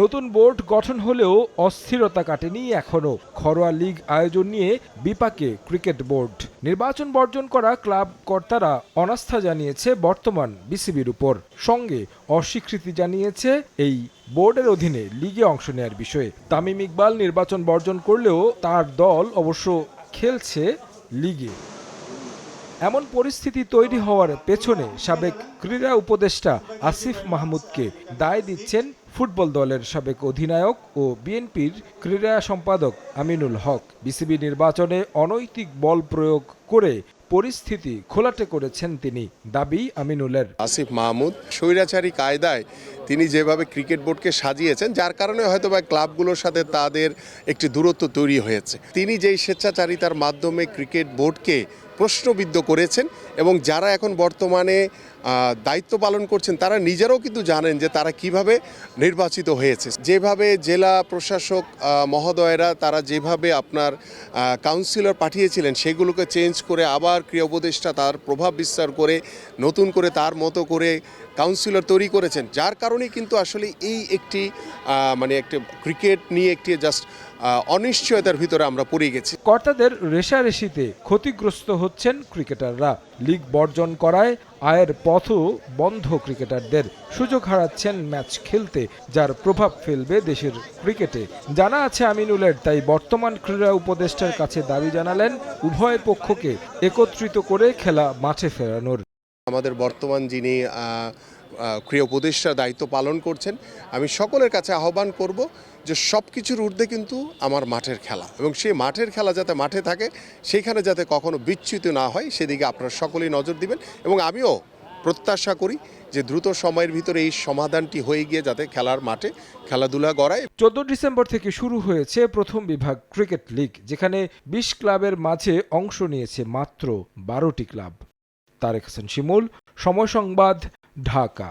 নতুন বোর্ড গঠন হলেও অস্থিরতা কাটেনি এখনো। ঘরোয়া লীগ আয়োজন নিয়ে বিপাকে ক্রিকেট বোর্ড। নির্বাচন বর্জন করা ক্লাব কর্তারা অনাস্থা জানিয়েছে বর্তমান বিসিবির উপর, সঙ্গে অস্বীকৃতি জানিয়েছে এই বোর্ডের অধীনে লিগে অংশ নেয়ার বিষয়ে। তামিম ইকবাল নির্বাচন বর্জন করলেও তার দল অবশ্য খেলছে লিগে। এমন পরিস্থিতি তৈরি হওয়ার পেছনে সাবেক ক্রীড়া উপদেষ্টা আসিফ মাহমুদকে দায় দিচ্ছেন ফুটবল দলের সাবেক অধিনায়ক ও বিএনপির ক্রীড়া সম্পাদক আমিনুল হক। বিসিবি নির্বাচনে অনৈতিক বল প্রয়োগ করে পরিস্থিতি ঘোলাটে করেছেন তিনি, দাবি আমিনুলের। আসিফ মাহমুদ স্বৈরাচারী কায়দায় তিনি যেভাবে ক্রিকেট বোর্ডকে সাজিয়েছেন, যার কারণে হয়তো বা ক্লাবগুলোর সাথে তাদের একটি দূরত্ব তৈরি হয়েছে। তিনি যেই স্বেচ্ছাচারিতার মাধ্যমে ক্রিকেট বোর্ডকে প্রশ্নবিদ্ধ করেছেন এবং যারা এখন বর্তমানে দায়িত্ব পালন করছেন তারা নিজেরাও কিন্তু জানেন যে তারা কিভাবে নির্বাচিত হয়েছে। যেভাবে জেলা প্রশাসক মহোদয়েরা তারা যেভাবে আপনার কাউন্সিলর পাঠিয়েছিলেন সেগুলোকে চেঞ্জ করে আবার ক্রীড়া উপদেষ্টা তার প্রভাব বিস্তার করে নতুন করে তার মতো করে কাউন্সিলর তৈরি করেছেন, যার কারণে কিন্তু আসলে এই একটি একটা ক্রিকেট নিয়ে একটি জাস্ট অনিশ্চয়তার ভিতরে আমরা পড়ে গেছি। কর্তাদের রেশারেশিতে ক্ষতিগ্রস্ত হচ্ছেন ক্রিকেটাররা। লীগ বর্জন করায় আয়ের পথও বন্ধ ক্রিকেটারদের। সুযোগ হারাচ্ছেন ম্যাচ খেলতে, যার প্রভাব ফেলবে দেশের ক্রিকেটে। জানা আছে আমিনুলের, তাই বর্তমান ক্রীড়া উপদেষ্টার কাছে দাবি জানালেন উভয় পক্ষকে একত্রিত করে খেলা মাঠে ফেরানোর। আমাদের বর্তমান যিনি ক্রীড়া উপদেষ্টার দায়িত্ব পালন করছেন, আমি সকলের কাছে আহ্বান করব যে সব কিছুর ঊর্ধ্বে কিন্তু আমার মাঠের খেলা, এবং সেই মাঠের খেলা যাতে মাঠে থাকে, সেইখানে যাতে কখনো বিচ্যুত না হয় সেদিকে আপনারা সকলেই নজর দিবেন। এবং আমিও প্রত্যাশা করি যে দ্রুত সময়ের ভিতরে এই সমাধানটি হয়ে গিয়ে যাতে খেলার মাঠে খেলাধুলা গড়ায়। 14 ডিসেম্বর থেকে শুরু হয়েছে প্রথম বিভাগ ক্রিকেট লীগ, যেখানে 20 ক্লাবের মাঝে অংশ নিয়েছে মাত্র 12টি ক্লাব। তারেক হাসান শিমুল, সময় সংবাদ, ঢাকা।